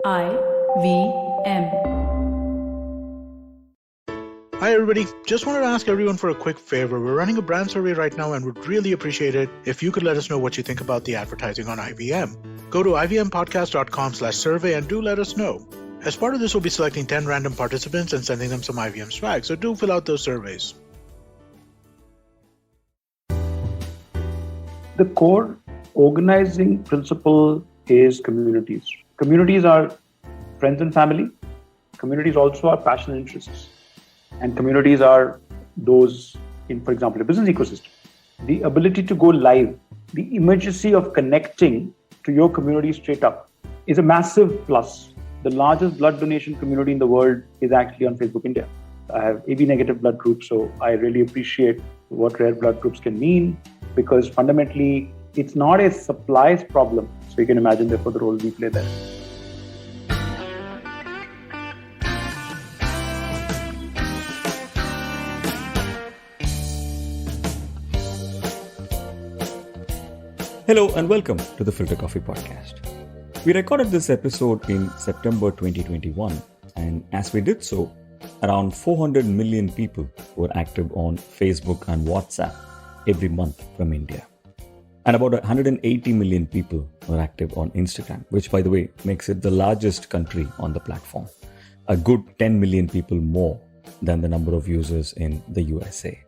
IVM. Hi everybody, just wanted to ask everyone for a quick favor. We're running a brand survey right now and would really appreciate it if you could let us know what you think about the advertising on IVM. Go to ivmpodcast.com/survey and do let us know. As part of this, we'll be selecting 10 random participants and sending them some IVM swag, so do fill out those surveys. The core organizing principle is communities. Communities are friends and family. Communities also are passion and interests. And communities are those in, for example, a business ecosystem. The ability to go live, the immediacy of connecting to your community straight up is a massive plus. The largest blood donation community in the world is actually on Facebook India. I have AB negative blood groups, so I really appreciate what rare blood groups can mean, because fundamentally it's not a supplies problem. So you can imagine therefore the role we play there. Hello and welcome to the Filter Coffee Podcast. We recorded this episode in September 2021, and as we did so, around 400 million people were active on Facebook and WhatsApp every month from India. And about 180 million people were active on Instagram, which, by the way, makes it the largest country on the platform. A good 10 million people more than the number of users in the USA.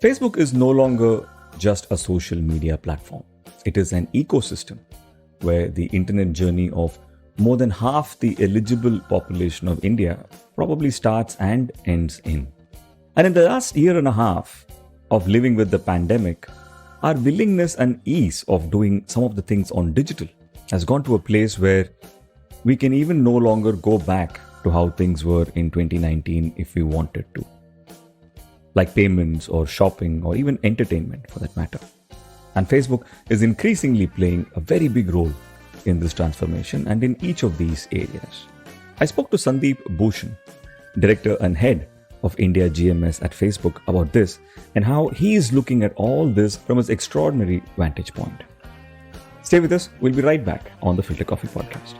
Facebook is no longer just a social media platform. It is an ecosystem where the internet journey of more than half the eligible population of India probably starts and ends in. And in the last year and a half of living with the pandemic, our willingness and ease of doing some of the things on digital has gone to a place where we can even no longer go back to how things were in 2019 if we wanted to. Like payments or shopping or even entertainment for that matter. And Facebook is increasingly playing a very big role in this transformation and in each of these areas. I spoke to Sandeep Bhushan, Director and Head of India GMS at Facebook, about this and how he is looking at all this from his extraordinary vantage point. Stay with us. We'll be right back on the Filter Coffee Podcast.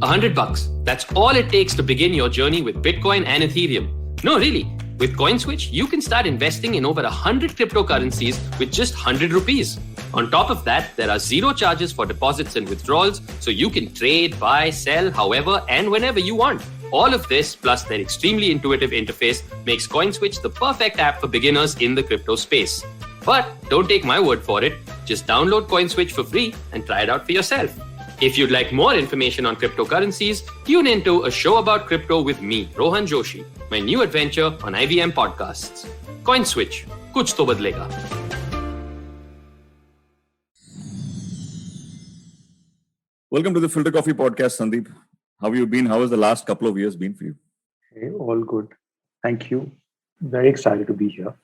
$100. That's all it takes to begin your journey with Bitcoin and Ethereum. No, really. With CoinSwitch, you can start investing in over 100 cryptocurrencies with just 100 rupees. On top of that, there are zero charges for deposits and withdrawals, so you can trade, buy, sell, however and whenever you want. All of this, plus their extremely intuitive interface, makes CoinSwitch the perfect app for beginners in the crypto space. But don't take my word for it. Just download CoinSwitch for free and try it out for yourself. If you'd like more information on cryptocurrencies, tune into a show about crypto with me, Rohan Joshi, my new adventure on IVM Podcasts. CoinSwitch, kuch to badlega. Welcome to the Filter Coffee Podcast, Sandeep. How have you been? How has the last couple of years been for you? Okay, all good. Thank you. Very excited to be here.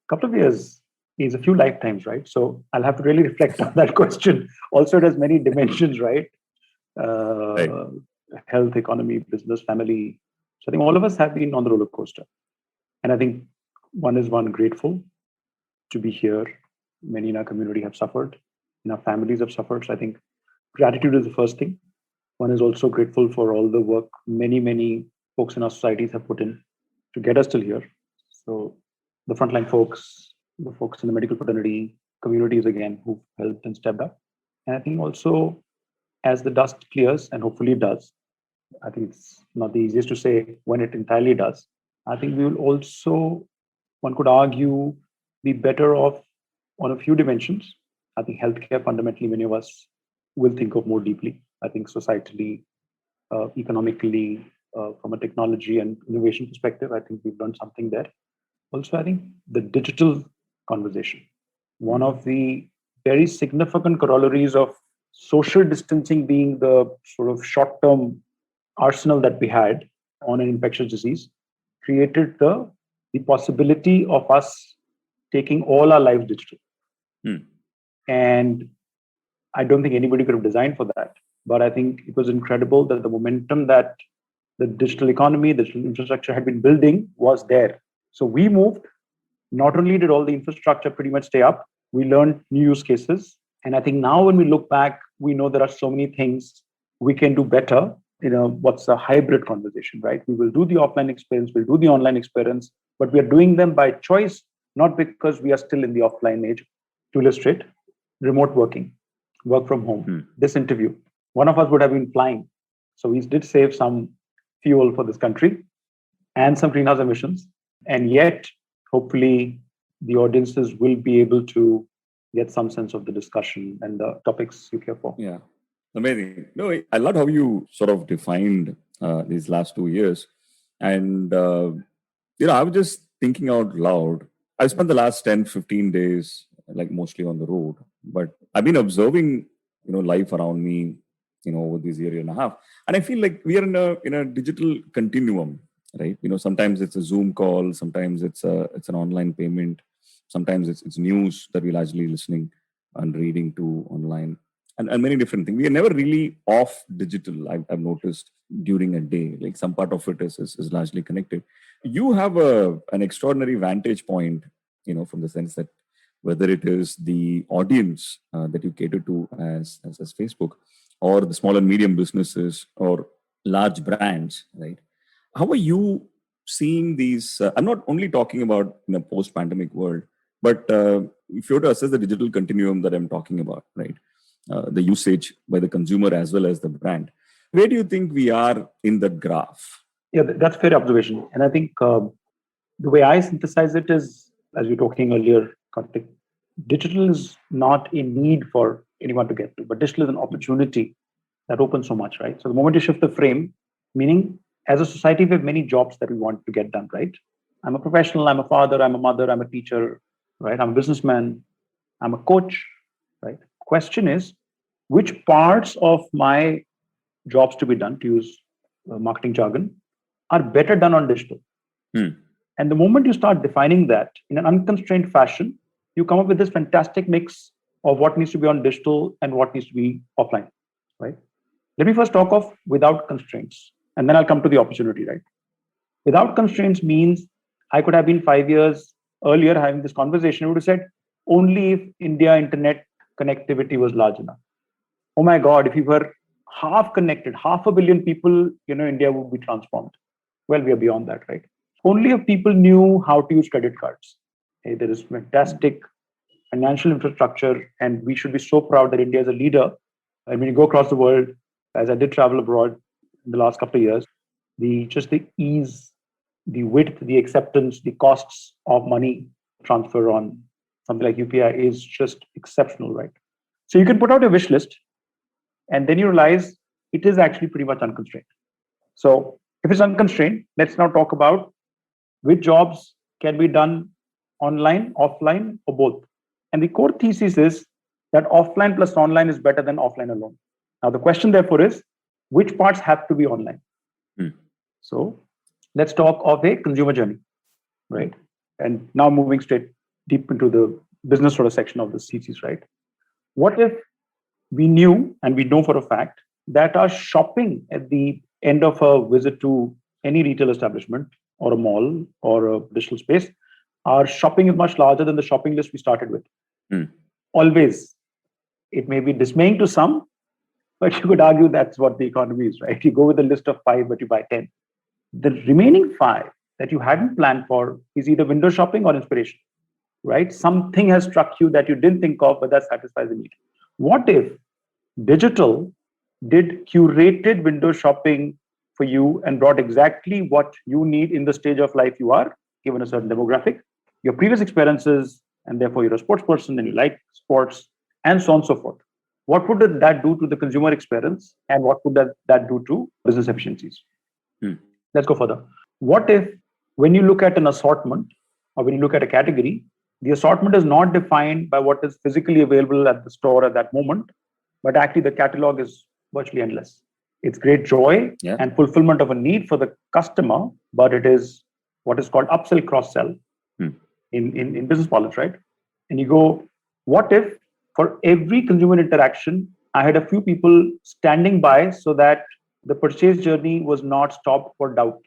Couple of years is a few lifetimes, right? So I'll have to really reflect on that question. Also, it has many dimensions, right? Right. Health, economy, business, family. So I think all of us have been on the roller coaster. And I think one, grateful to be here. Many in our community have suffered. In our families have suffered. So I think gratitude is the first thing. One is also grateful for all the work many folks in our societies have put in to get us till here. So the frontline folks, the folks in the medical fraternity, communities again who've helped and stepped up. And I think also as the dust clears, and hopefully it does, I think it's not the easiest to say when it entirely does. I think we will also, one could argue, be better off on a few dimensions. I think healthcare fundamentally, many of us will think of more deeply. I think societally, economically, from a technology and innovation perspective, I think we've done something there. Also, I think the digital conversation, one of the very significant corollaries of social distancing being the sort of short-term arsenal that we had on an infectious disease, created the possibility of us taking all our lives digital. And I don't think anybody could have designed for that. But I think it was incredible that the momentum that the digital economy, the digital infrastructure had been building was there. So we moved Not only did all the infrastructure pretty much stay up, we learned new use cases. And I think now when we look back, we know there are so many things we can do better. What's a hybrid conversation, right? We will do the offline experience, we'll do the online experience, but we are doing them by choice, not because we are still in the offline age. To illustrate, remote working, work from home, this interview, one of us would have been flying. So we did save some fuel for this country and some greenhouse emissions. And yet, hopefully, the audiences will be able to get some sense of the discussion and the topics you care for. Yeah, amazing. No, I love how you sort of defined these last 2 years. And, I was just thinking out loud. I spent the last 10, 15 days, like mostly on the road, but I've been observing, life around me, over this year and a half. And I feel like we are in a digital continuum, right? Sometimes it's a Zoom call, sometimes it's an online payment, sometimes it's news that we're largely listening and reading to online, and many different things. We are never really off digital. I've noticed during a day, like some part of it is largely connected. You have an extraordinary vantage point, from the sense that whether it is the audience that you cater to as Facebook, or the small and medium businesses or large brands, right? How are you seeing these? I'm not only talking about in a post-pandemic world, but if you were to assess the digital continuum that I'm talking about, right? The usage by the consumer as well as the brand. Where do you think we are in the graph? Yeah, that's fair observation. And I think the way I synthesize it is, as you were talking earlier, Karthik, digital is not a need for anyone to get to, but digital is an opportunity that opens so much, right? So the moment you shift the frame, meaning as a society, we have many jobs that we want to get done, right? I'm a professional, I'm a father, I'm a mother, I'm a teacher, right? I'm a businessman, I'm a coach, right? Question is, which parts of my jobs to be done, to use marketing jargon, are better done on digital? And the moment you start defining that in an unconstrained fashion, you come up with this fantastic mix of what needs to be on digital and what needs to be offline, right? Let me first talk of without constraints, and then I'll come to the opportunity, right? Without constraints means I could have been 5 years earlier having this conversation. I would have said, only if India internet connectivity was large enough. Oh my God, if we were half connected, 500 million people, India would be transformed. Well, we are beyond that, right? Only if people knew how to use credit cards. Hey, there is fantastic financial infrastructure, and we should be so proud that India is a leader. And when you go across the world, as I did travel abroad in the last couple of years, the ease, the width, the acceptance, the costs of money transfer on something like UPI is just exceptional, right? So you can put out a wish list, and then you realize it is actually pretty much unconstrained. So if it's unconstrained, let's now talk about which jobs can be done online, offline, or both. And the core thesis is that offline plus online is better than offline alone. Now, the question therefore is, which parts have to be online? So let's talk of a consumer journey, right? And now moving straight deep into the business sort of section of the thesis, right? What if we knew, and we know for a fact, that our shopping at the end of a visit to any retail establishment or a mall or a digital space, our shopping is much larger than the shopping list we started with. Always. It may be dismaying to some, but you could argue that's what the economy is, right? You go with a list of 5, but you buy 10. The remaining 5 that you hadn't planned for is either window shopping or inspiration, right? Something has struck you that you didn't think of, but that satisfies the need. What if digital did curated window shopping for you and brought exactly what you need in the stage of life you are, given a certain demographic, your previous experiences, and therefore you're a sports person and you like sports, and so on and so forth? What would that do to the consumer experience, and what would that do to business efficiencies? Let's go further. What if, when you look at an assortment or when you look at a category, the assortment is not defined by what is physically available at the store at that moment, but actually the catalog is virtually endless. It's great joy and fulfillment of a need for the customer, but it is what is called upsell, cross-sell in business parlance, right? And you go, what if for every consumer interaction, I had a few people standing by so that the purchase journey was not stopped for doubt?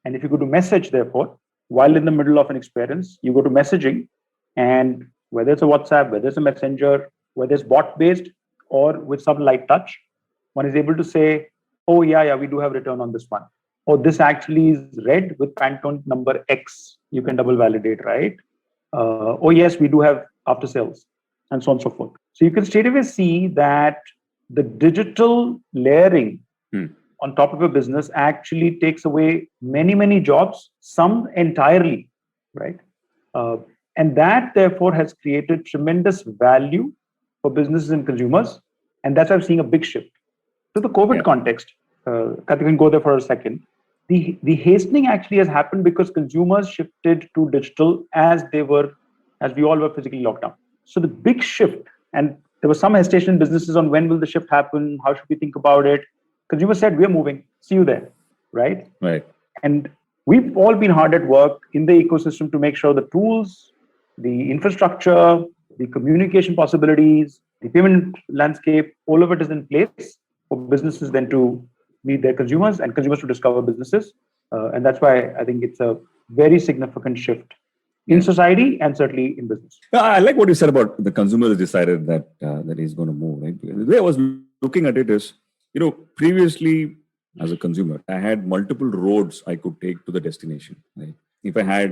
And if you go to message, therefore, while in the middle of an experience, you go to messaging, and whether it's a WhatsApp, whether it's a Messenger, whether it's bot-based or with some light touch, one is able to say, oh, yeah, we do have return on this one. Or this actually is red with Pantone number X. You can double validate, right? Oh, yes, we do have after sales, and so on and so forth. So you can straight away see that the digital layering on top of a business actually takes away many, many jobs, some entirely, right? And that therefore has created tremendous value for businesses and consumers. And that's why I'm seeing a big shift. To the COVID context, Karthik, can go there for a second. The hastening actually has happened because consumers shifted to digital as we all were physically locked down. So the big shift, and there was some hesitation in businesses on when will the shift happen, how should we think about it? Consumers said, we're moving, see you there, right? Right. And we've all been hard at work in the ecosystem to make sure the tools, the infrastructure, the communication possibilities, the payment landscape, all of it is in place for businesses then to meet their consumers and consumers to discover businesses. And that's why I think it's a very significant shift in society and certainly in business. I like what you said about the consumer has decided that he's going to move. Right? The way I was looking at it is, previously as a consumer, I had multiple roads I could take to the destination. Right? If I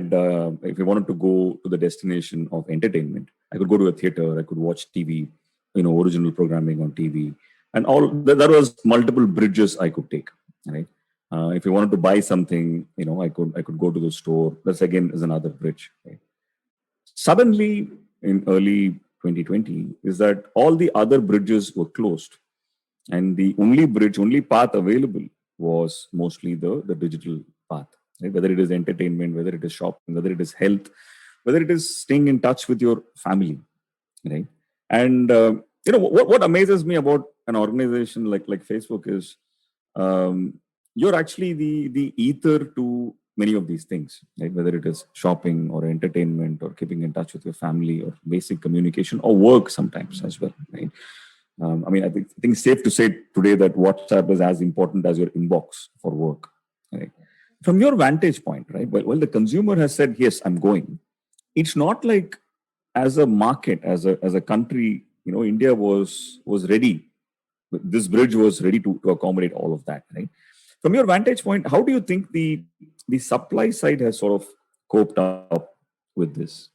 wanted to go to the destination of entertainment, I could go to a theater, I could watch TV, original programming on TV, and all that was multiple bridges I could take. Right? If I wanted to buy something, I could go to the store. That's again is another bridge. Right? Suddenly, in early 2020, is that all the other bridges were closed, and the only path available was mostly the digital path. Right? Whether it is entertainment, whether it is shopping, whether it is health, whether it is staying in touch with your family, right? And what amazes me about an organization like Facebook is you're actually the ether to many of these things, right? Whether it is shopping or entertainment or keeping in touch with your family or basic communication or work sometimes as well, right? I think it's safe to say today that WhatsApp is as important as your inbox for work, right? From your vantage point, right? Well, the consumer has said, yes, I'm going. It's not like as a market, as a country, India was ready. This bridge was ready to accommodate all of that, right? From your vantage point, how do you think the supply side has sort of coped up with this?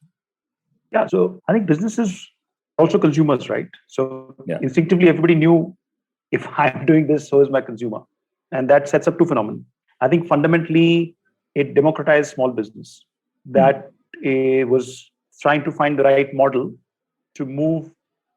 Yeah, so I think businesses also consumers, right? So instinctively, everybody knew if I'm doing this, so is my consumer. And that sets up two phenomena. I think fundamentally, it democratized small business. That was trying to find the right model to move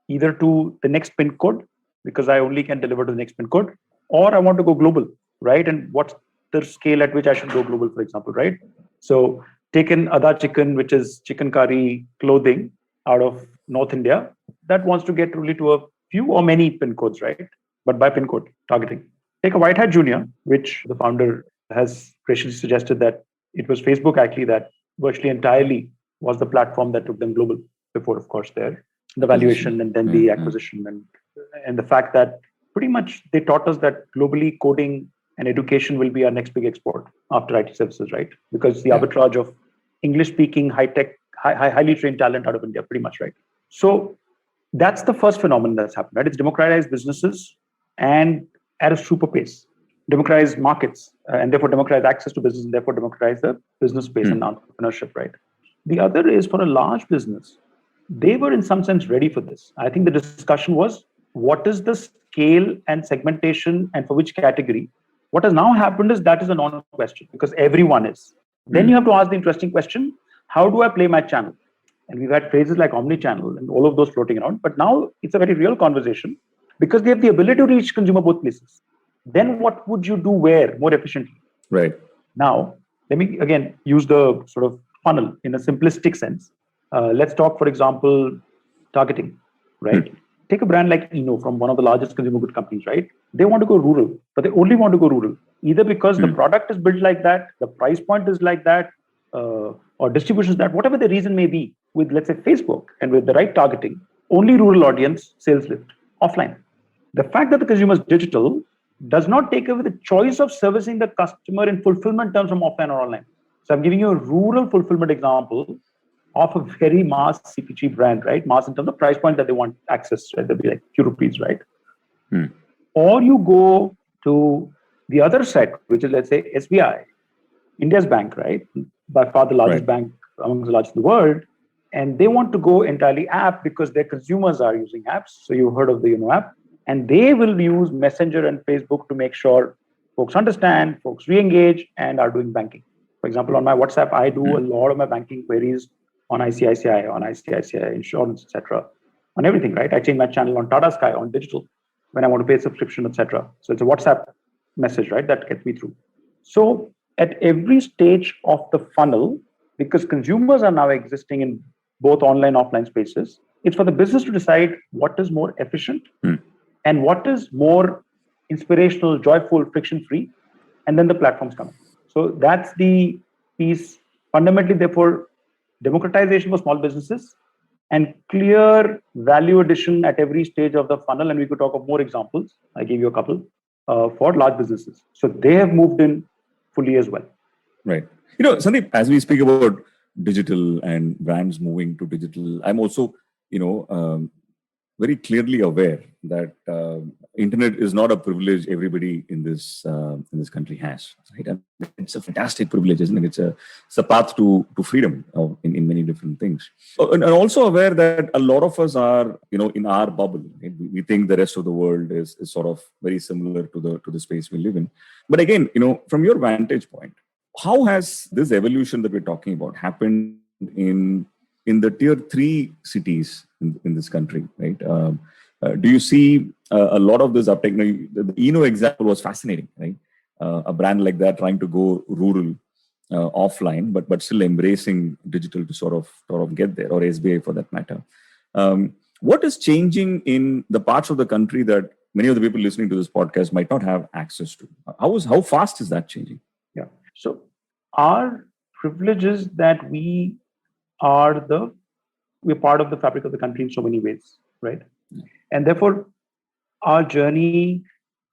either to the next pin code, because I only can deliver to the next pin code, or I want to go global, right? And what's the scale at which I should go global, for example, right? So take an Adha Chicken, which is chicken curry clothing out of North India, that wants to get really to a few or many pin codes, right? But by pin code targeting. Take a White Hat Junior, which the founder has graciously suggested that it was Facebook actually that virtually entirely was the platform that took them global before, of course, the valuation and then the acquisition and the fact that pretty much they taught us that globally coding and education will be our next big export after IT services, right? Because the arbitrage of English-speaking, high-tech, highly trained talent out of India, pretty much, right? So that's the first phenomenon that's happened, right? It's democratized businesses and at a super pace, democratized markets, and therefore democratized access to business, and therefore democratized the business space and entrepreneurship, right? The other is for a large business, they were in some sense ready for this. I think the discussion was, what is the scale and segmentation and for which category? What has now happened is that is a non-question because everyone is. Then you have to ask the interesting question, how do I play my channel? And we've had phrases like omni-channel and all of those floating around, but now it's a very real conversation because they have the ability to reach consumer both places. Then what would you do where more efficiently? Right. Now, let me again use the sort of funnel in a simplistic sense. Let's talk, for example, targeting, right? Take a brand like Eno from one of the largest consumer good companies, right? They want to go rural, but they only want to go rural, either because the product is built like that, the price point is like that, or distribution is that, whatever the reason may be, with, let's say, Facebook and with the right targeting, only rural audience, sales lift, offline. The fact that the consumer is digital does not take away the choice of servicing the customer in fulfillment terms from offline or online. So I'm giving you a rural fulfillment example of a very mass CPG brand, right? Mass in terms of price point that they want access, right? They'll be like few rupees, right? Or you go to the other set, which is, let's say, SBI, India's bank, right? By far the largest bank amongst the largest in the world. And they want to go entirely app because their consumers are using apps. So you've heard of the YONO app. And they will use Messenger and Facebook to make sure folks understand, folks re-engage, and are doing banking. For example, on my WhatsApp, I do a lot of my banking queries on ICICI Insurance, etc. On everything, right? I change my channel on Tata Sky, on digital, when I want to pay a subscription, etc. So it's a WhatsApp message, right? That gets me through. So at every stage of the funnel, because consumers are now existing in both online and offline spaces, it's for the business to decide what is more efficient and what is more inspirational, joyful, friction-free, and then the platforms come. So that's the piece. Fundamentally, therefore, democratization for small businesses and clear value addition at every stage of the funnel. And we could talk of more examples. I gave you a couple for large businesses. So they have moved in fully as well. Right. Sandeep, as we speak about digital and brands moving to digital, I'm also, very clearly aware that internet is not a privilege everybody in this country has. Right? And it's a fantastic privilege, isn't it? It's a path to freedom in many different things. And also aware that a lot of us are, in our bubble. Right? We think the rest of the world is sort of very similar to the space we live in. But again, from your vantage point, how has this evolution that we're talking about happened in the tier 3 cities in this country, right? Do you see a lot of this uptake? The Eno example was fascinating, right? A brand like that trying to go rural, offline, but still embracing digital to sort of get there, or SBI for that matter. What is changing in the parts of the country that many of the people listening to this podcast might not have access to? How fast is that changing? Yeah. So our privilege is that we're part of the fabric of the country in so many ways, right? And therefore, our journey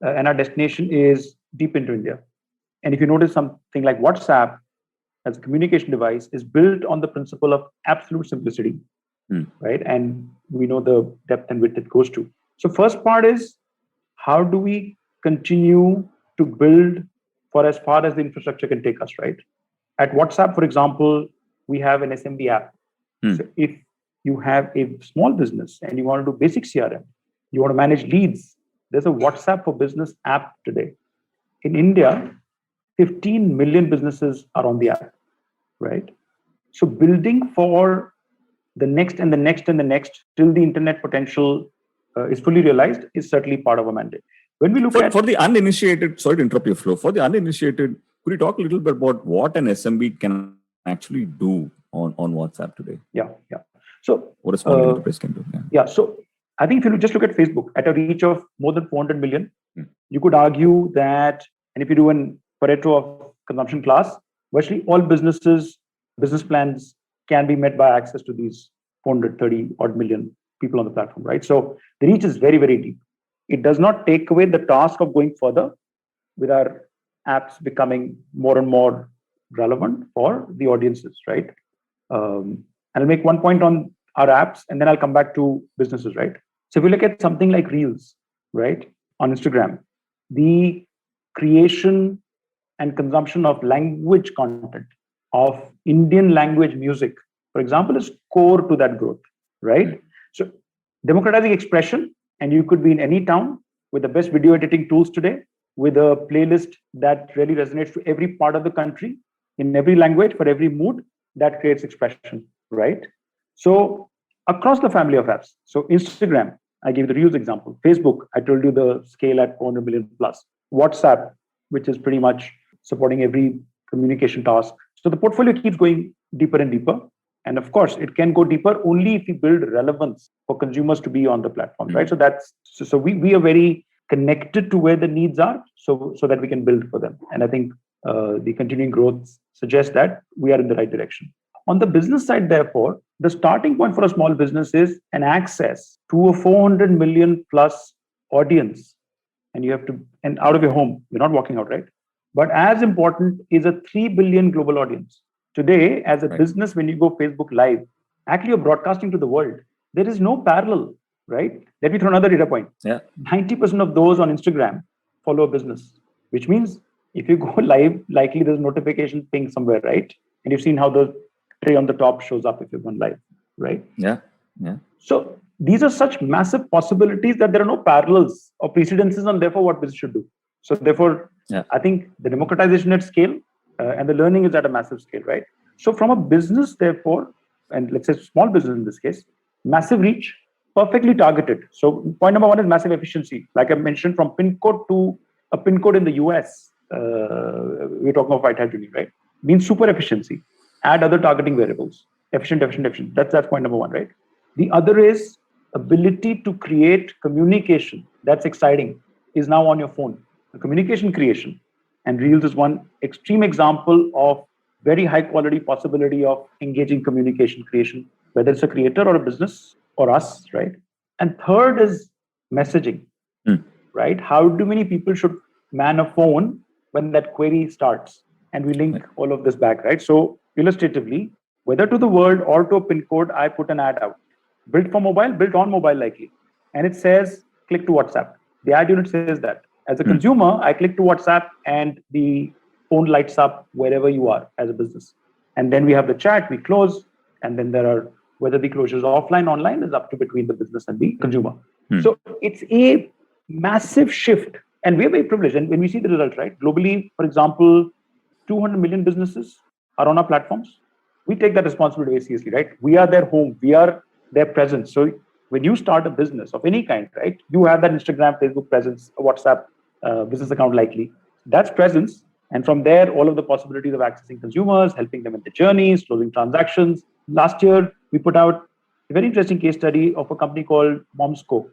and our destination is deep into India. And if you notice, something like WhatsApp as a communication device is built on the principle of absolute simplicity, right? And we know the depth and width it goes to. So first part is, how do we continue to build for as far as the infrastructure can take us, right? At WhatsApp, for example, we have an SMB app. So if you have a small business and you want to do basic CRM, you want to manage leads, there's a WhatsApp for Business app today. In India, 15 million businesses are on the app, right? So building for the next and the next and the next till the internet potential is fully realized is certainly part of a mandate. When we look for the uninitiated, sorry to interrupt your flow, for the uninitiated, could you talk a little bit about what an SMB can actually do on WhatsApp today? Yeah. So what a small enterprise can do. Yeah. So I think if you just look at Facebook at a reach of more than 400 million, you could argue that, and if you do an Pareto of consumption class, virtually all business plans can be met by access to these 430 odd million people on the platform, right? So the reach is very, very deep. It does not take away the task of going further with our apps becoming more and more relevant for the audiences, right? And I'll make one point on our apps, and then I'll come back to businesses, right? So if we look at something like Reels, right, on Instagram, the creation and consumption of language content, of Indian language music, for example, is core to that growth, right? So democratizing expression, and you could be in any town with the best video editing tools today, with a playlist that really resonates to every part of the country, in every language, for every mood, that creates expression, right? So across the family of apps, so Instagram, I gave the Reels example. Facebook, I told you the scale at 400 million plus. WhatsApp, which is pretty much supporting every communication task. So the portfolio keeps going deeper and deeper. And of course, it can go deeper only if we build relevance for consumers to be on the platform, right? So we are very connected to where the needs are, so that we can build for them. And I think the continuing growth suggests that we are in the right direction. On the business side, therefore, the starting point for a small business is an access to a 400 million plus audience. And out of your home, you're not walking out, right? But as important is a 3 billion global audience. Today, as a Right. business, when you go Facebook Live, actually you're broadcasting to the world. There is no parallel, right? Let me throw another data point. Yeah. 90% of those on Instagram follow a business, which means if you go live, likely there's a notification ping somewhere, right? And you've seen how the tray on the top shows up if you've gone live, right? Yeah. Yeah. So these are such massive possibilities that there are no parallels or precedences on therefore what business should do. So therefore, Yeah. I think the democratization at scale and the learning is at a massive scale, right? So from a business, therefore, and let's say small business in this case, massive reach, perfectly targeted. So point number one is massive efficiency. Like I mentioned, from pin code to a pin code in the US, we're talking of white hat journey, right? Means super efficiency. Add other targeting variables. Efficient, efficient, efficient. That's point number one, right? The other is ability to create communication. That's exciting. Is now on your phone. The communication creation. And Reels is one extreme example of very high quality possibility of engaging communication creation, whether it's a creator or a business or us, right? And third is messaging, right? How do many people should man a phone when that query starts? And we link all of this back, right? So illustratively, whether to the world or to a pin code, I put an ad out. Built for mobile, built on mobile likely. And it says, click to WhatsApp. The ad unit says that. As a consumer, I click to WhatsApp and the phone lights up wherever you are as a business. And then we have the chat, we close, and then there are, whether the closure is offline, online is up to between the business and the consumer. So it's a massive shift. And we're very privileged. And when we see the results, right? Globally, for example, 200 million businesses are on our platforms. We take that responsibility very seriously, right? We are their home. We are their presence. So when you start a business of any kind, right, you have that Instagram, Facebook presence, a WhatsApp business account likely. That's presence. And from there, all of the possibilities of accessing consumers, helping them in their journeys, closing transactions. Last year, we put out a very interesting case study of a company called Momsco.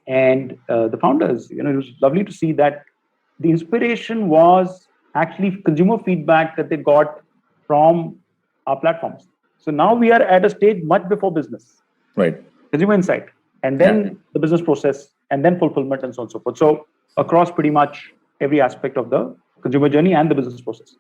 And the founders, it was lovely to see that the inspiration was actually consumer feedback that they got from our platforms. So now we are at a stage much before business. Right. Consumer insight, and then the business process, and then fulfillment, and so on and so forth. So across pretty much every aspect of the consumer journey and the business process.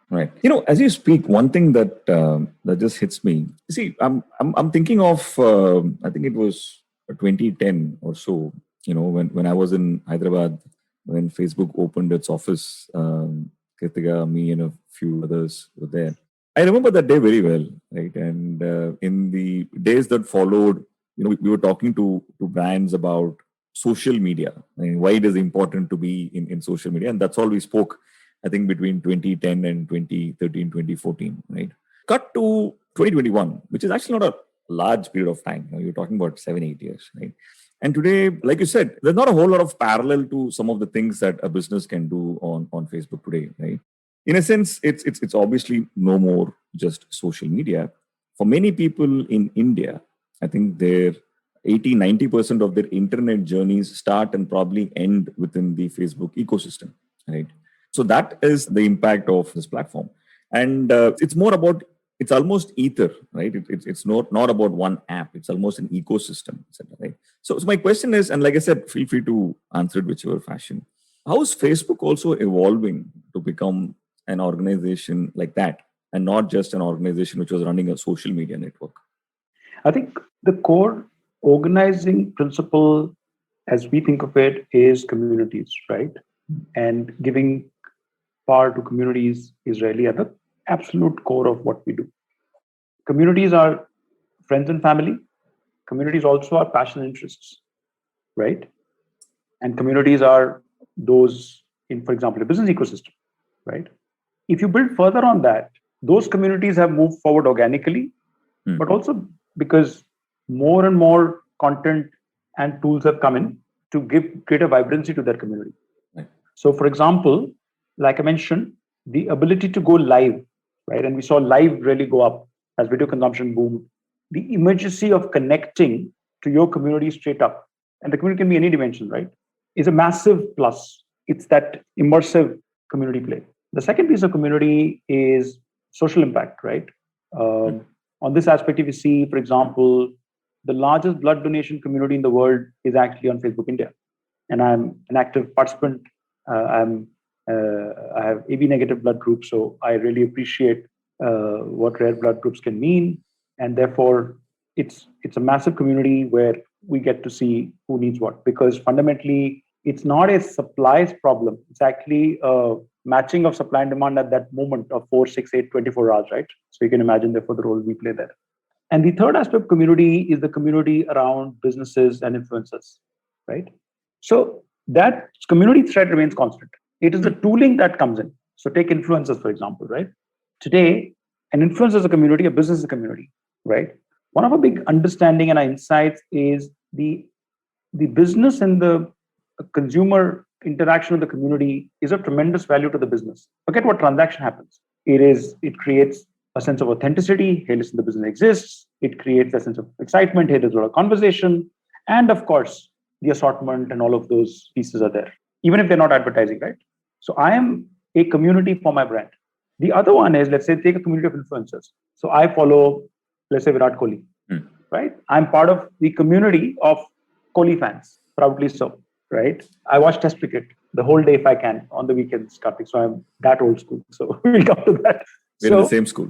Right. As you speak, one thing that that just hits me. See, I'm thinking of I think it was 2010 or so. When I was in Hyderabad, when Facebook opened its office, Kritika, me, and a few others were there. I remember that day very well, right? And in the days that followed, we were talking to brands about social media and why it is important to be in social media, and that's all we spoke. I think between 2010 and 2013, 2014, right? Cut to 2021, which is actually not a large period of time. You're talking about 7-8 years, right? And today, like you said, there's not a whole lot of parallel to some of the things that a business can do on Facebook today, right? In a sense, it's obviously no more just social media. For many people in India, I think their 80-90% of their internet journeys start and probably end within the Facebook ecosystem, right? So that is the impact of this platform. And it's more about, it's almost ether, right? It's not about one app. It's almost an ecosystem, right? So my question is, and like I said, feel free to answer it whichever fashion. How is Facebook also evolving to become an organization like that and not just an organization which was running a social media network? I think the core organizing principle, as we think of it, is communities, right? And giving power to communities is really at the absolute core of what we do. Communities are friends and family. Communities also are passion and interests, right? And communities are those in, for example, a business ecosystem, right? If you build further on that, those communities have moved forward organically, but also because more and more content and tools have come in to give greater vibrancy to their community. Right. So, for example, like I mentioned, the ability to go live, right? And we saw live really go up as video consumption boomed. The immediacy of connecting to your community straight up, and the community can be any dimension, right? Is a massive plus. It's that immersive community play. The second piece of community is social impact, right? On this aspect, if you see, for example, the largest blood donation community in the world is actually on Facebook India. And I'm an active participant. I have AB negative blood group, so I really appreciate what rare blood groups can mean, and therefore it's a massive community where we get to see who needs what, because fundamentally it's not a supplies problem. It's actually a matching of supply and demand at that moment of 4, 6, 8, 24 hours, right? So you can imagine therefore the role we play there. And the third aspect of community is the community around businesses and influencers, right? So that community thread remains constant. It is the tooling that comes in. So take influencers, for example, right? Today, an influencer is a community, a business is a community, right? One of our big understanding and our insights is the business and the consumer interaction with the community is of tremendous value to the business. Forget what transaction happens. It creates a sense of authenticity. Hey, listen, the business exists. It creates a sense of excitement. Hey, there's a lot of conversation. And of course, the assortment and all of those pieces are there, even if they're not advertising, right? So I am a community for my brand. The other one is, let's say, take a community of influencers. So I follow, let's say, Virat Kohli, right? I'm part of the community of Kohli fans, proudly so, right? I watch Test cricket the whole day if I can on the weekends, Karthik. So I'm that old school. So we'll come to that. We're in the same school.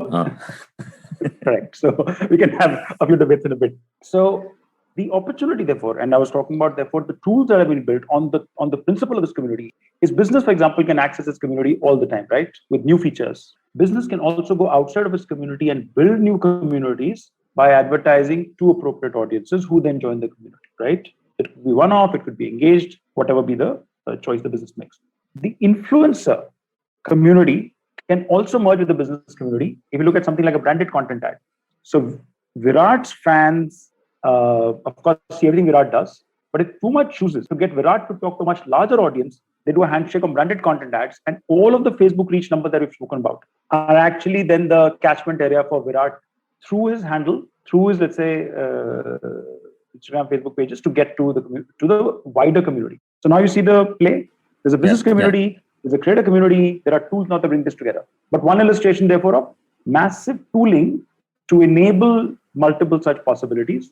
Correct. So we can have a few debates in a bit. So the opportunity, therefore, and I was talking about, therefore, the tools that have been built on the principle of this community is business, for example, can access its community all the time, right? With new features. Business can also go outside of its community and build new communities by advertising to appropriate audiences who then join the community, right? It could be one-off, it could be engaged, whatever be the choice the business makes. The influencer community can also merge with the business community if you look at something like a branded content ad. So Virat's fans, of course, see everything Virat does, but if too much chooses to get Virat to talk to a much larger audience, they do a handshake on branded content ads, and all of the Facebook reach numbers that we've spoken about are actually then the catchment area for Virat through his handle, through his, let's say, Instagram, Facebook pages to get to the wider community. So now you see the play. There's a business community, there's a creator community. There are tools now to bring this together. But one illustration, therefore, of massive tooling to enable multiple such possibilities.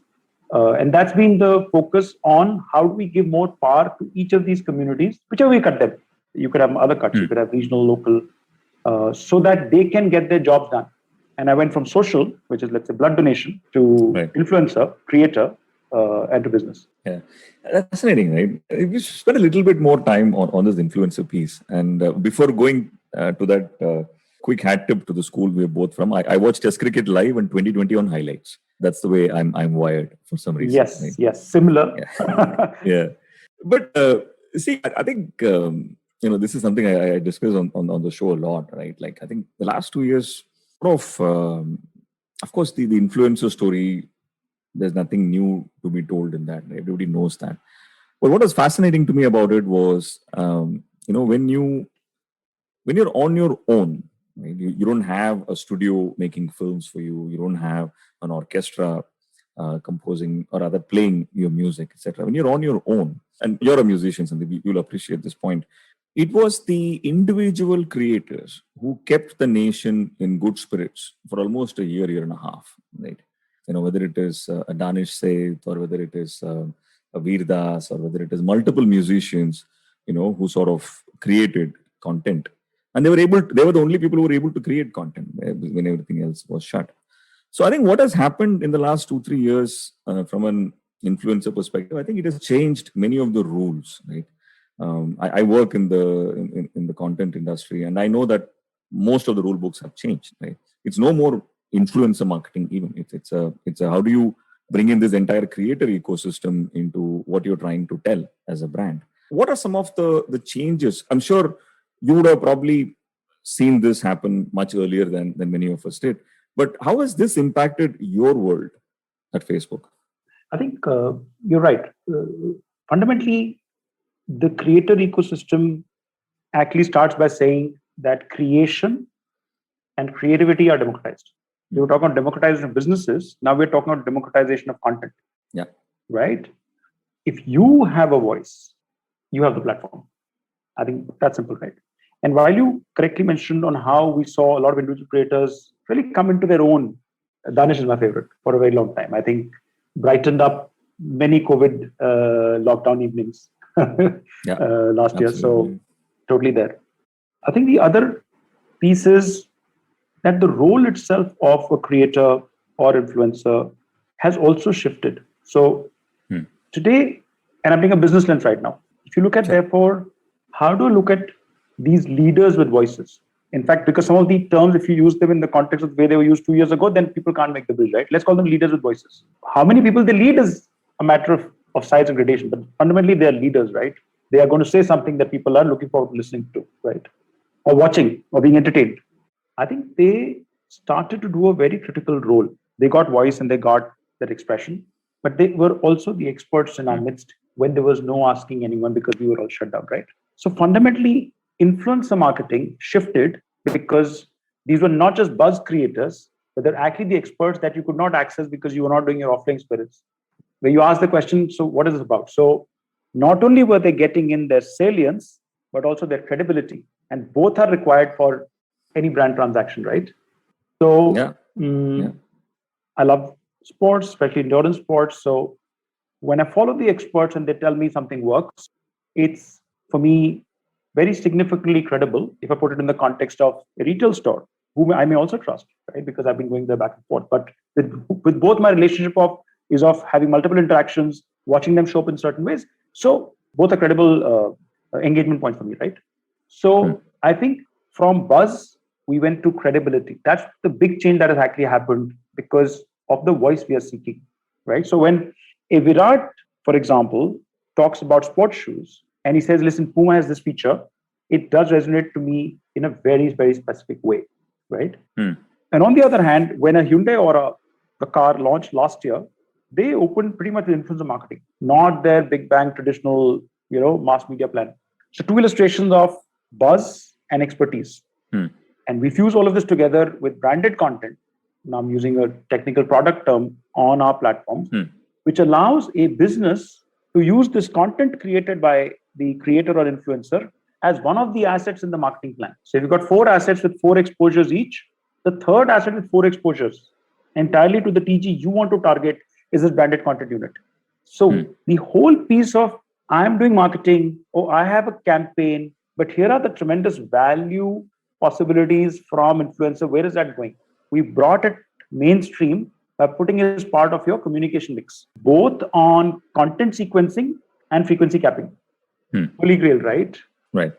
And that's been the focus on how do we give more power to each of these communities, whichever way you cut them. You could have other cuts, you could have regional, local, so that they can get their jobs done. And I went from social, which is, let's say, blood donation, to influencer, creator, and to business. Yeah, that's fascinating, right? We should spend a little bit more time on this influencer piece. And before going to that quick hat tip to the school we're both from, I watched Test cricket live in 2020 on highlights. That's the way I'm wired for some reason. Yes, right? yes, similar. Yeah. But see, I think, this is something I discuss on the show a lot, right? Like, I think the last 2 years, of course, the influencer story, there's nothing new to be told in that. Everybody knows that. But what was fascinating to me about it was, when you're on your own, right? You don't have a studio making films for you. You don't have an orchestra composing or rather playing your music, etc. When you're on your own, and you're a musician, and you'll appreciate this point, it was the individual creators who kept the nation in good spirits for almost a year and a half, right? Whether it is a Danish Seth, or whether it is a Veer Das, or whether it is multiple musicians, who sort of created content. And they were the only people who were able to create content when everything else was shut. So I think what has happened in the last 2-3 years from an influencer perspective, I think it has changed many of the rules, right? I work in the content industry, and I know that most of the rule books have changed, right? It's no more influencer marketing even. It's a how do you bring in this entire creator ecosystem into what you're trying to tell as a brand? What are some of the changes? I'm sure you would have probably seen this happen much earlier than many of us did. But how has this impacted your world at Facebook? I think you're right. Fundamentally, the creator ecosystem actually starts by saying that creation and creativity are democratized. We were talking about democratization of businesses. Now we're talking about democratization of content. Yeah. Right? If you have a voice, you have the platform. I think that's simple, right? And while you correctly mentioned on how we saw a lot of individual creators really come into their own, Danish is my favorite for a very long time. I think brightened up many COVID lockdown evenings last year. So totally there. I think the other piece is that the role itself of a creator or influencer has also shifted. So today, and I'm taking a business lens right now, if you look at, therefore, how do you look at these leaders with voices? In fact, because some of the terms, if you use them in the context of the way they were used 2 years ago, then people can't make the bridge, right? Let's call them leaders with voices. How many people they lead is a matter of size and gradation, but fundamentally they are leaders, right? They are going to say something that people are looking forward to listening to, right? Or watching or being entertained. I think they started to do a very critical role. They got voice and they got that expression, but they were also the experts in our midst when there was no asking anyone because we were all shut down, right? So fundamentally, influencer marketing shifted because these were not just buzz creators, but they're actually the experts that you could not access because you were not doing your offline spirits. Where you ask the question, so what is this about? So not only were they getting in their salience, but also their credibility. And both are required for any brand transaction, right? So I love sports, especially endurance sports. So when I follow the experts and they tell me something works, it's for me very significantly credible if I put it in the context of a retail store, whom I may also trust, right? Because I've been going there back and forth. But with both my relationship is of having multiple interactions, watching them show up in certain ways. So both are credible engagement points for me, right? So I think from buzz, we went to credibility. That's the big change that has actually happened because of the voice we are seeking, right? So when a Virat, for example, talks about sports shoes and he says, listen, Puma has this feature, it does resonate to me in a very, very specific way, right? And on the other hand, when a Hyundai or a car launched last year, they opened pretty much with influencer marketing, not their big bang traditional, mass media plan. So two illustrations of buzz and expertise. And we fuse all of this together with branded content. Now I'm using a technical product term on our platforms, which allows a business to use this content created by the creator or influencer as one of the assets in the marketing plan. So if you've got 4 assets with 4 exposures each, the third asset with 4 exposures entirely to the TG you want to target is this branded content unit. So the whole piece of I'm doing marketing, I have a campaign, but here are the tremendous value possibilities from influencer. Where is that going? We brought it mainstream by putting it as part of your communication mix, both on content sequencing and frequency capping. Holy grail, right? Right.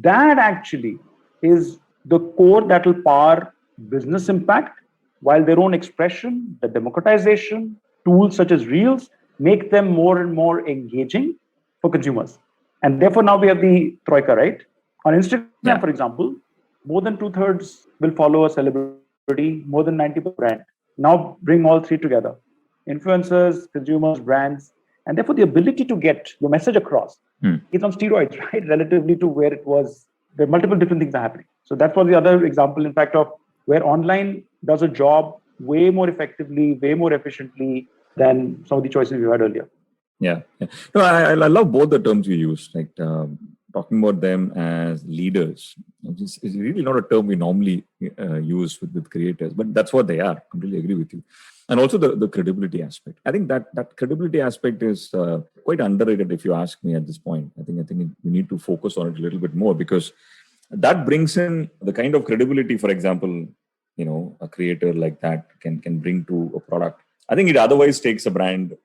That actually is the core that will power business impact, while their own expression, the democratization, tools such as Reels make them more and more engaging for consumers. And therefore, now we have the troika, right? On Instagram, for example, more than 2/3 will follow a celebrity, more than 90% brand. Now bring all 3 together: influencers, consumers, brands, and therefore the ability to get your message across is on steroids, right? Relatively to where it was, there are multiple different things are happening. So that was the other example, in fact, of where online does a job way more effectively, way more efficiently than some of the choices we had earlier. Yeah. No, I love both the terms you use, like talking about them as leaders. It's really not a term we normally use with creators, but that's what they are. I completely agree with you. And also the credibility aspect. I think that credibility aspect is quite underrated, if you ask me at this point. I think we need to focus on it a little bit more, because that brings in the kind of credibility, for example, a creator like that can bring to a product. I think it otherwise takes a brand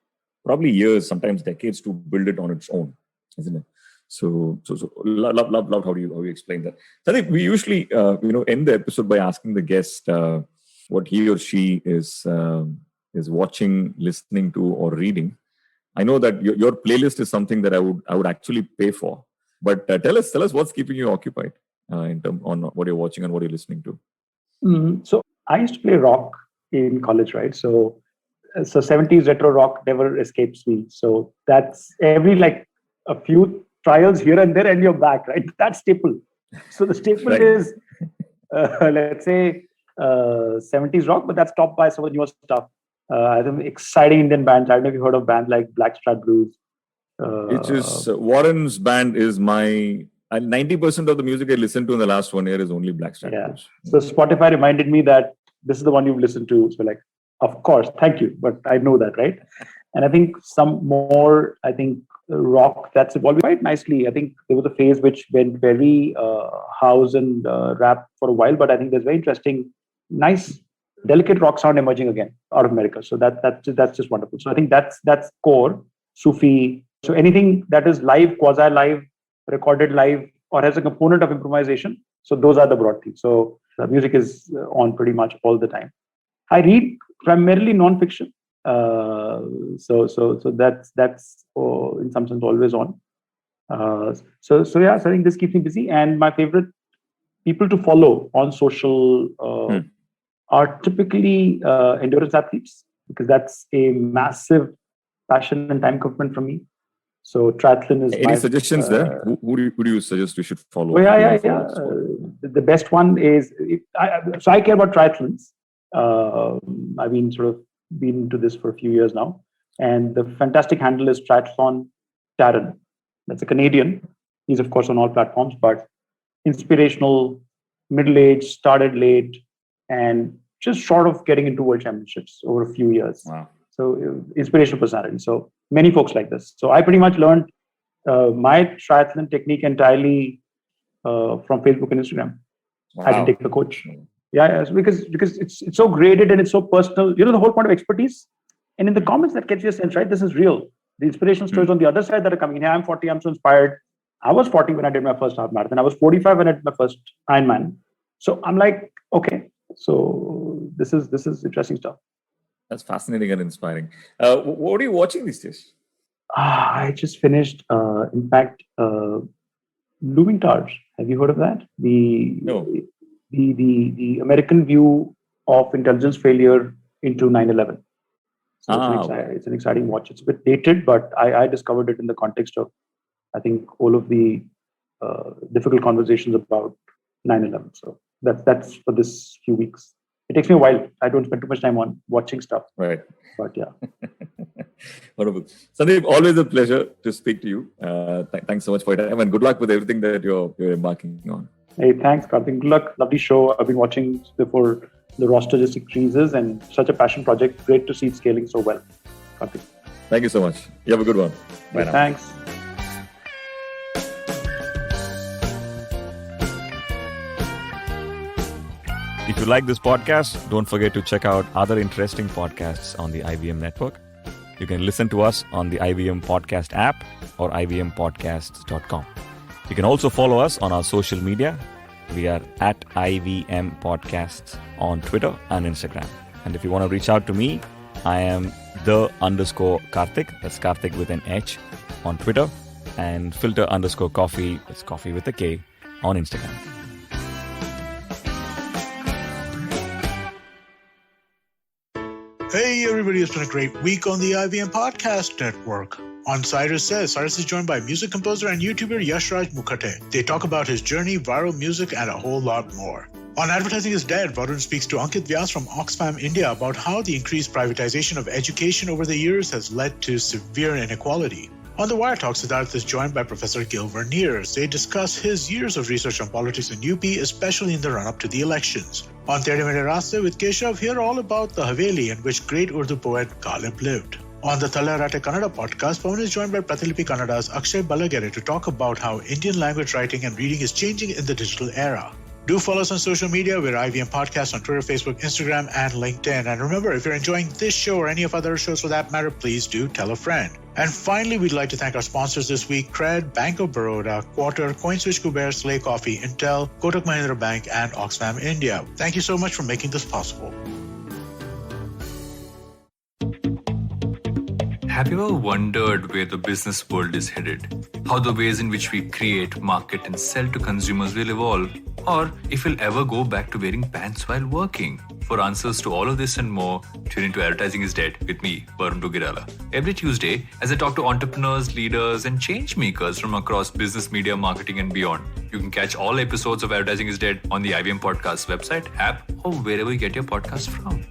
probably years, sometimes decades, to build it on its own, isn't it? So love how you explain that. So I think we usually end the episode by asking the guest what he or she is watching, listening to, or reading. I know that your playlist is something that I would actually pay for. But tell us what's keeping you occupied in terms on what you're watching and what you're listening to. So I used to play rock in college, right? So 70s retro rock never escapes me. So that's every a few trials here and there, and you're back, right? That's staple. So the staple is let's say 70s rock, but that's topped by some of the newer stuff. I think exciting Indian bands. I don't know if you heard of bands like Blackstrat Blues. Which is Warren's band is my 90% of the music I listened to in the last 1 year is only Blackstrat Blues. So Spotify reminded me that this is the one you've listened to. So of course, thank you, but I know that, right? And I think some more, rock that's evolved quite nicely. I think there was a phase which went very house and rap for a while, but I think there's very interesting nice, delicate rock sound emerging again out of America. So that's just wonderful. So I think that's core Sufi. So anything that is live, quasi live, recorded live, or has a component of improvisation. So those are the broad themes. So the music is on pretty much all the time. I read primarily non-fiction. So that's in some sense always on. So I think this keeps me busy. And my favorite people to follow on social are typically endurance athletes, because that's a massive passion and time commitment for me. So triathlon is any suggestions there? Who do you suggest we should follow? The best one is so I care about triathlons. I've been into this for a few years now, and the fantastic handle is Triathlon Taran. That's a Canadian. He's of course on all platforms, but inspirational, middle-aged, started late, and just short of getting into world championships over a few years. Wow. So inspirational personality. So many folks like this. So I pretty much learned my triathlon technique entirely from Facebook and Instagram. Wow. I didn't take the coach. Yeah, because it's so graded and it's so personal. You know, the whole point of expertise. And in the comments that gets your sense, right? This is real. The inspirational stories on the other side that are coming in. Hey, I'm 40, I'm so inspired. I was 40 when I did my first half marathon. I was 45 when I did my first Ironman. So I'm like, okay, so this is interesting stuff. That's fascinating and inspiring. What are you watching these days? I just finished, in fact, Looming Towers. Have you heard of that? No. The American view of intelligence failure into 9/11. So it's an exciting watch. It's a bit dated, but I discovered it in the context of, I think, all of the difficult conversations about 9/11. So that's for this few weeks. It takes me a while. I don't spend too much time on watching stuff. Right. But yeah. Wonderful. Sandeep, always a pleasure to speak to you. Thanks so much for your time, and good luck with everything that you're embarking on. Hey, thanks, Karthik. Good luck. Lovely show. I've been watching before the roster just increases, and such a passion project. Great to see it scaling so well. Karthik. Thank you so much. You have a good one. Bye now. Thanks. If you like this podcast, don't forget to check out other interesting podcasts on the IVM network. You can listen to us on the IVM Podcast app or ivmpodcasts.com. You can also follow us on our social media. We are at IVM Podcasts on Twitter and Instagram. And if you want to reach out to me, I am _Karthik. That's Karthik with an H on Twitter, and filter_coffee. That's coffee with a K on Instagram. Hey everybody, it's been a great week on the IVM Podcast Network. On Cyrus Says, Cyrus is joined by music composer and YouTuber Yashraj Mukherjee. They talk about his journey, viral music, and a whole lot more. On Advertising is Dead, Varun speaks to Ankit Vyas from Oxfam India about how the increased privatization of education over the years has led to severe inequality. On The Wire Talk, Siddharth is joined by Professor Gil Verniers. They discuss his years of research on politics in UP, especially in the run-up to the elections. On Tere Mere Raaste with Keshav, hear all about the Haveli in which great Urdu poet Ghalib lived. On the Talarate Kannada podcast, Pawan is joined by Pratilipi Kannada's Akshay Balagere to talk about how Indian language writing and reading is changing in the digital era. Do follow us on social media. We're IVM Podcast on Twitter, Facebook, Instagram, and LinkedIn. And remember, if you're enjoying this show or any of other shows for that matter, please do tell a friend. And finally, we'd like to thank our sponsors this week: Cred, Bank of Baroda, Quarter, CoinSwitch, Kuber, Slay Coffee, Intel, Kotak Mahindra Bank, and Oxfam India. Thank you so much for making this possible. Have you ever wondered where the business world is headed? How the ways in which we create, market, and sell to consumers will evolve? Or if we'll ever go back to wearing pants while working? For answers to all of this and more, tune into Advertising is Dead with me, Varun Duggirala. Every Tuesday, as I talk to entrepreneurs, leaders, and change makers from across business, media, marketing, and beyond. You can catch all episodes of Advertising is Dead on the IVM Podcast website, app, or wherever you get your podcast from.